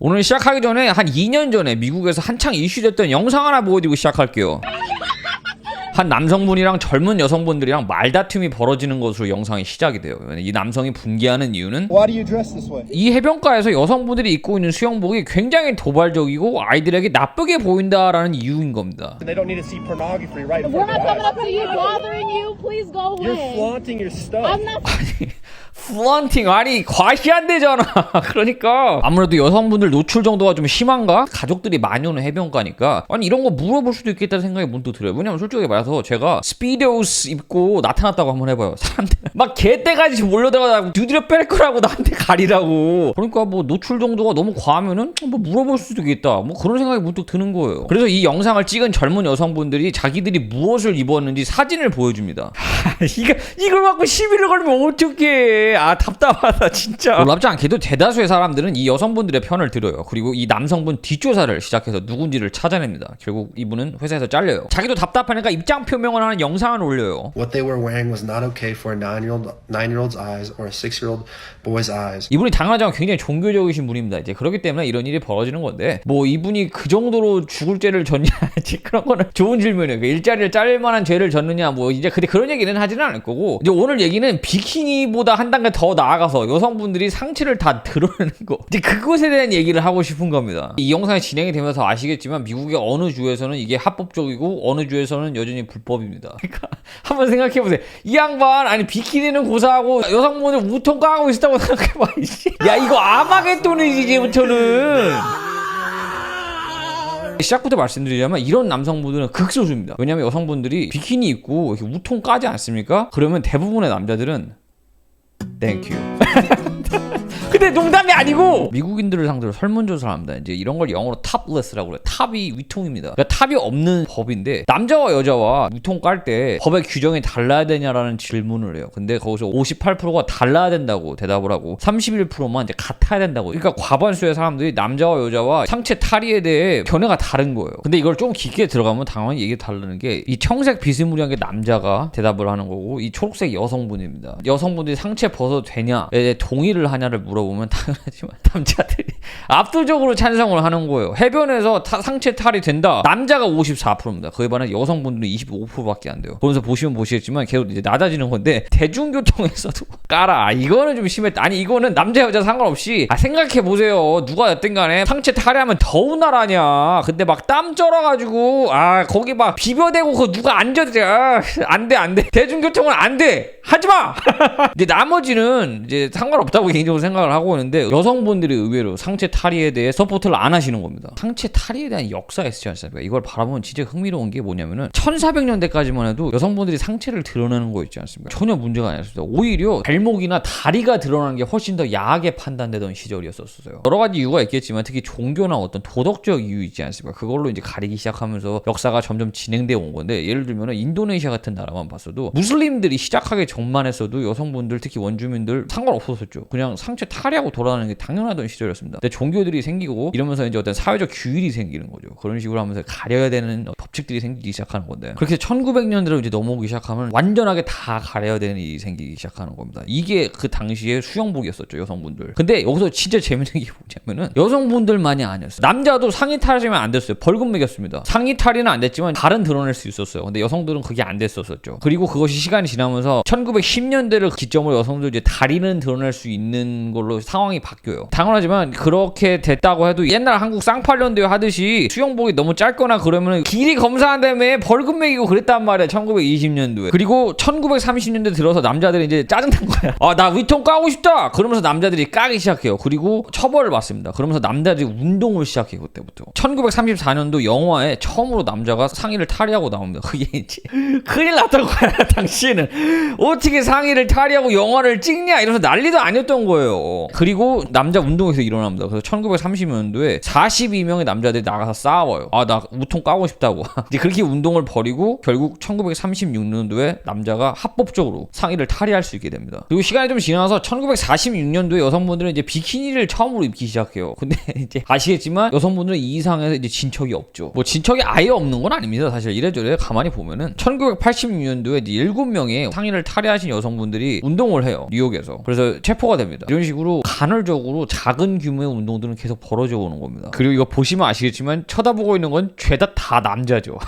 오늘 시작하기 전에 한 2년 전에 미국에서 한창 이슈됐던 영상 하나 보여드리고 시작할게요. 한 남성분이랑 젊은 여성분들이랑 말다툼이 벌어지는 것으로 영상이 시작이 돼요. 이 남성이 분개하는 이유는 이 해변가에서 여성분들이 입고 있는 수영복이 굉장히 도발적이고 아이들에게 나쁘게 보인다라는 이유인 겁니다. They don't need to see pornography right in We're front of not their coming up eyes. to you, bothering you. Please go away. You're flaunting your stuff. I'm not. 플런팅 아니 과시한대잖아. 그러니까 아무래도 여성분들 노출 정도가 좀 심한가? 가족들이 많이 오는 해변가니까 아니 이런 거 물어볼 수도 있겠다는 생각이 문득 들어요. 왜냐면 솔직히 말해서 제가 스피드옷 입고 나타났다고 한번 해봐요. 사람들 막 개떼같이 몰려들어가고 두드려 뺄 거라고 나한테 가리라고. 그러니까 뭐 노출 정도가 너무 과하면은 뭐 물어볼 수도 있겠다. 뭐 그런 생각이 문득 드는 거예요. 그래서 이 영상을 찍은 젊은 여성분들이 자기들이 무엇을 입었는지 사진을 보여줍니다. 이걸 갖고 시비를 걸면 어떡해. 아 답답하다 진짜. 놀랍지 않게도 대다수의 사람들은 이 여성분들의 편을 들어요. 그리고 이 남성분 뒷조사를 시작해서 누군지를 찾아냅니다. 결국 이분은 회사에서 잘려요. 자기도 답답하니까 입장 표명을 하는 영상을 올려요. What they were wearing was not okay for a 9-year-old's eyes or a 6-year-old boy's eyes. 이분이 당연하지만 굉장히 종교적이신 분입니다. 이제 그렇기 때문에 이런 일이 벌어지는 건데 뭐 이분이 그 정도로 죽을 죄를 졌냐 그런 거는 좋은 질문이에요. 일자리를 자를 만한 죄를 졌느냐 뭐 이제 근데 그런 얘기는 하지는 않을 거고 이제 오늘 얘기는 비키니보다 한 단계 더 나아가서 여성분들이 상체를 다 드러내는 거 이제 그것에 대한 얘기를 하고 싶은 겁니다. 이 영상이 진행이 되면서 아시겠지만 미국의 어느 주에서는 이게 합법적이고 어느 주에서는 여전히 불법입니다. 그러니까 한번 생각해보세요. 이 양반 아니 비키니는 고사하고 여성분들 우통 까고 있었다고 생각해봐. 야 이거 아마겟돈이지 이제부터는. 시작부터 말씀드리자면 이런 남성분들은 극소수입니다. 왜냐하면 여성분들이 비키니 입고 이렇게 우통 까지 않습니까? 그러면 대부분의 남자들은 땡큐. 근데 농담이 아니고 미국인들을 상대로 설문조사를 합니다. 이제 이런 걸 영어로 탑레스라고 그래요. 탑이 위통입니다. 그러니까 탑이 없는 법인데 남자와 여자와 위통 깔 때 법의 규정이 달라야 되냐라는 질문을 해요. 근데 거기서 58%가 달라야 된다고 대답을 하고 31%만 이제 같아야 된다고. 그러니까 과반수의 사람들이 남자와 여자와 상체 탈의에 대해 견해가 다른 거예요. 근데 이걸 좀 깊게 들어가면 당연히 얘기 다르는 게 이 청색 비스무리한 게 남자가 대답을 하는 거고 이 초록색 여성분입니다. 여성분들이 상체 벗어도 되냐에 동의를 하냐를 물어보면 당연하지만 남자들이 압도적으로 찬성을 하는 거예요. 해변에서 상체 탈이 된다. 남자가 54%입니다. 그에 반해 여성분들은 25%밖에 안 돼요. 그러면서 보시면 보시겠지만 계속 이제 낮아지는 건데 대중교통에서도 까라. 이거는 좀 심했다. 아니 이거는 남자 여자 상관없이 생각해 보세요. 누가 여튼 간에 상체 탈의하면 더운 나라냐. 근데 막 땀 쩔어가지고 거기 막 비벼대고 그거 누가 앉아도 돼. 안돼. 대중교통은 안돼. 하지마. 이제 나머지는 이제 상관없다고 개인적으로 생각을 하고 있는데 여성분들이 의외로 상체 탈의에 대해 서포트를 안 하시는 겁니다. 상체 탈의에 대한 역사가 있지 않습니까? 이걸 바라보면 진짜 흥미로운 게 뭐냐면은 1400년대까지만 해도 여성분들이 상체를 드러내는 거 있지 않습니까? 전혀 문제가 아니었습니다. 오히려 발목이나 다리가 드러나는 게 훨씬 더 야하게 판단되던 시절이었었어요. 여러 가지 이유가 있겠지만 특히 종교나 어떤 도덕적 이유 있지 않습니까? 그걸로 이제 가리기 시작하면서 역사가 점점 진행되어 온 건데 예를 들면 인도네시아 같은 나라만 봤어도 무슬림들이 시작하기 전만 했어도 여성분들 특히 원주민들 상관없었죠. 그냥 상체 탈의하고 돌아다니는 게 당연하던 시절이었습니다. 근데 종교들이 생기고 이러면서 이제 어떤 사회적 규율이 생기는 거죠. 그런 식으로 하면서 가려야 되는 법칙들이 생기기 시작하는 건데 그렇게 1900년대로 이제 넘어오기 시작하면 완전하게 다 가려야 되는 일이 생기기 시작하는 겁니다. 이게 그 당시에 수영복이었었죠. 여성분들. 근데 여기서 진짜 재밌는 게 뭐냐면은 여성분들만이 아니었어요. 남자도 상의 탈의하면 안 됐어요. 벌금 매겼습니다. 상의 탈의는 안 됐지만 발은 드러낼 수 있었어요. 근데 여성들은 그게 안 됐었죠. 그리고 그것이 시간이 지나면서 1910년대를 기점으로 여성들 이제 다리는 드러낼 수 있는 걸로 상황이 바뀌어요. 당연하지만 그렇게 됐다고 해도 옛날 한국 쌍팔년대 하듯이 수영복이 너무 짧거나 그러면 길이 검사한 다음에 벌금 매기고 그랬단 말이야. 1920년도에. 그리고 1930년대 들어서 남자들이 이제 짜증난 거야. 나 위통 까고 싶다. 그러면서 남자들이 까기 시작해요. 그리고 처벌을 받습니다. 그러면서 남자들이 운동을 시작해요. 그때부터. 1934년도 영화에 처음으로 남자가 상의를 탈의하고 나옵니다. 그게 이제 큰일 났던 거야. 당시에는 어떻게 상의를 탈의하고 영화를 찍냐 이러면서 난리도 아니었던 거예요. 그리고 남자 운동에서 일어납니다. 그래서 1930년도에 42명의 남자들이 나가서 싸워요. 나 우통 까고 싶다고. 이제 그렇게 운동을 벌이고 결국 1936년도에 남자가 합법적으로 상의를 탈의할 수 있게 됩니다. 그리고 시간이 좀 지나서 1946년도에 여성분들은 이제 비키니를 처음으로 입기 시작해요. 근데 이제 아시겠지만 여성분들은 이 이상에서 이제 진척이 없죠. 뭐 진척이 아예 없는 건 아닙니다. 사실 이래저래 가만히 보면은 1986년도에 이제 7명의 상의를 탈의하신 여성분들이 운동을 해요. 뉴욕에서. 그래서 체포가 됩니다. 이런 식으로 식으로 간헐적으로 작은 규모의 운동들은 계속 벌어져 오는 겁니다. 그리고 이거 보시면 아시겠지만 쳐다보고 있는 건 죄다 다 남자죠.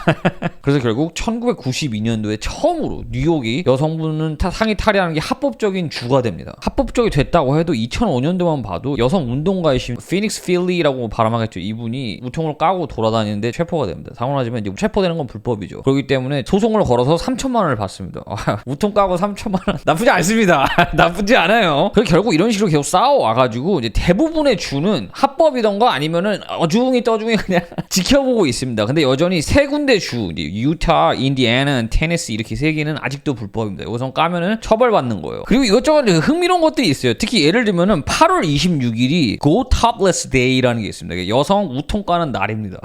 그래서 결국 1992년도에 처음으로 뉴욕이 여성분은 상의 탈의하는 게 합법적인 주가 됩니다. 합법적이 됐다고 해도 2005년도만 봐도 여성 운동가이신 피닉스 필리라고 발음하겠죠. 이분이 우통을 까고 돌아다니는데 체포가 됩니다. 당연하지만 이제 체포되는 건 불법이죠. 그렇기 때문에 소송을 걸어서 3천만 원을 받습니다. 우통 까고 3천만 원 나쁘지 않습니다. 나쁘지 않아요. 그래서 결국 이런 식으로 계속 싸워와가지고 이제 대부분의 주는 합법이던가 아니면은 어중이 떠중이 그냥 지켜보고 있습니다. 근데 여전히 세 군데 주, 유타, 인디애나, 테네시 이렇게 세 개는 아직도 불법입니다. 여기서 까면은 처벌받는 거예요. 그리고 이것저것 흥미로운 것들이 있어요. 특히 예를 들면은 8월 26일이 Go Topless Day라는 게 있습니다. 여성 우통 까는 날입니다.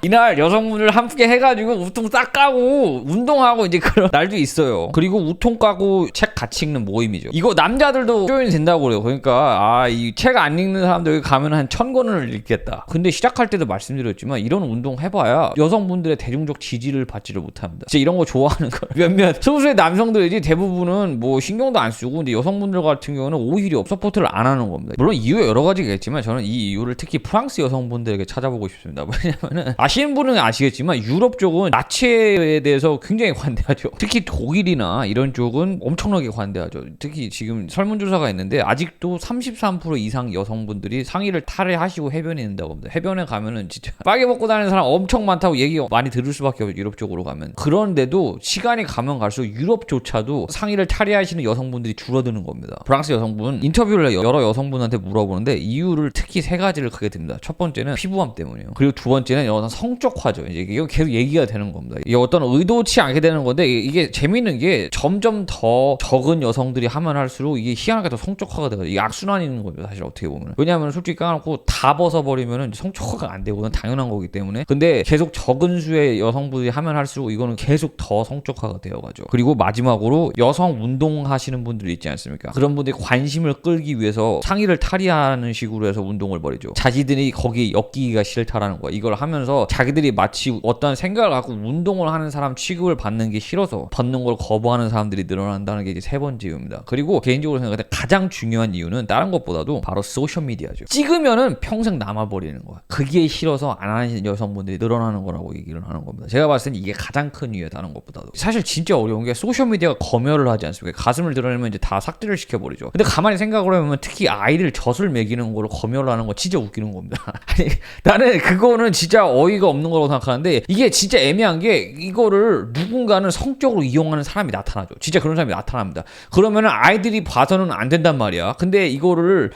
이날 여성분들 함께 해가지고 우통 싹 까고 운동하고 이제 그런 날도 있어요. 그리고 우통 까고 책 같이 읽는 모임이죠. 이거 남자들도 조인이 된다고 그래요. 그러니까 이 책 안 읽는 사람들 여기 가면 한 1000권을 읽겠다. 근데 시작할 때도 말씀드렸지만 이런 운동 해봐야 여성분들의 대중적 지지를 받지를 못합니다. 진짜 이런 거 좋아하는 거 몇몇 소수의 남성들이지 대부분은 뭐 신경도 안 쓰고 근데 여성분들 같은 경우는 오히려 서포트를 안 하는 겁니다. 물론 이유가 여러 가지겠지만 저는 이 이유를 특히 프랑스 여성분들에게 찾아보고 싶습니다. 왜냐면은 아시는 분은 아시겠지만 유럽 쪽은 나치에 대해서 굉장히 관대하죠. 특히 독일이나 이런 쪽은 엄청나게 관대하죠. 특히 지금 설문조사가 있는데 아직도 33% 이상 여성분들이 상의를 탈의하시고 해변에 있는다고 합니다. 해변에 가면은 진짜 빨개 벗고 다니는 사람 엄청 많다고 얘기 많이 들을 수밖에 없어요. 유럽 쪽으로 가면. 그런데도 시간이 가면 갈수록 유럽조차도 상의를 탈의하시는 여성분들이 줄어드는 겁니다. 프랑스 여성분 인터뷰를 여러 여성분한테 물어보는데 이유를 특히 세 가지를 크게 듭니다. 첫 번째는 피부암 때문이에요. 그리고 두 번째는 여성 성적화죠. 이제 이거 계속 얘기가 되는 겁니다. 이게 어떤 의도치 않게 되는 건데 이게 재밌는 게 점점 더 적은 여성들이 하면 할수록 이게 희한하게 더 성적화가 돼가지고 이게 악순환이 있는 겁니다. 사실 어떻게 보면. 왜냐하면 솔직히 까놓고 다 벗어버리면은 성적화가 안 되고는 당연한 거기 때문에. 근데 계속 적은 수의 여성분들이 하면 할수록 이거는 계속 더 성적화가 되어가죠. 그리고 마지막으로 여성 운동하시는 분들 있지 않습니까? 그런 분들이 관심을 끌기 위해서 상의를 탈의하는 식으로 해서 운동을 벌이죠. 자기들이 거기에 엮이기가 싫다라는 거야. 이걸 하면서 자기들이 마치 어떤 생각을 갖고 운동을 하는 사람 취급을 받는 게 싫어서 벗는 걸 거부하는 사람들이 늘어난다는 게 이제 세 번째 이유입니다. 그리고 개인적으로 생각할 때 가장 중요한 이유는 다른 것보다도 바로 소셜미디어죠. 찍으면은 평생 남아버리는 거야. 그게 싫어서 안 하는 여성분들이 늘어나는 거라고 얘기를 하는 겁니다. 제가 봤을 땐 이게 가장 큰 이유예요. 다른 것보다도. 사실 진짜 어려운 게 소셜미디어가 검열을 하지 않습니까? 가슴을 드러내면 이제 다 삭제를 시켜버리죠. 근데 가만히 생각을 해보면 특히 아이를 젖을 먹이는 거를 검열하는 거 진짜 웃기는 겁니다. 아니 나는 그거는 진짜 어이가 없는 거라고 생각하는데 이게 진짜 애매한 게 이거를 누군가는 성적으로 이용하는 사람이 나타나죠. 진짜 그런 사람이 나타납니다. 그러면은 아이들이 봐서는 안 된단 말이야. 근데 이거를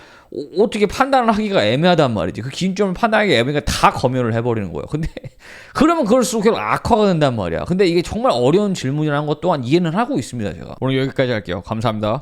어떻게 판단을 하기가 애매하단 말이지. 그 기준점을 판단하기가 애매하니까 다 검열을 해버리는 거예요. 근데 그러면 그럴수록 계속 악화가 된단 말이야. 근데 이게 정말 어려운 질문이라는 것 또한 이해는 하고 있습니다. 제가 오늘 여기까지 할게요. 감사합니다.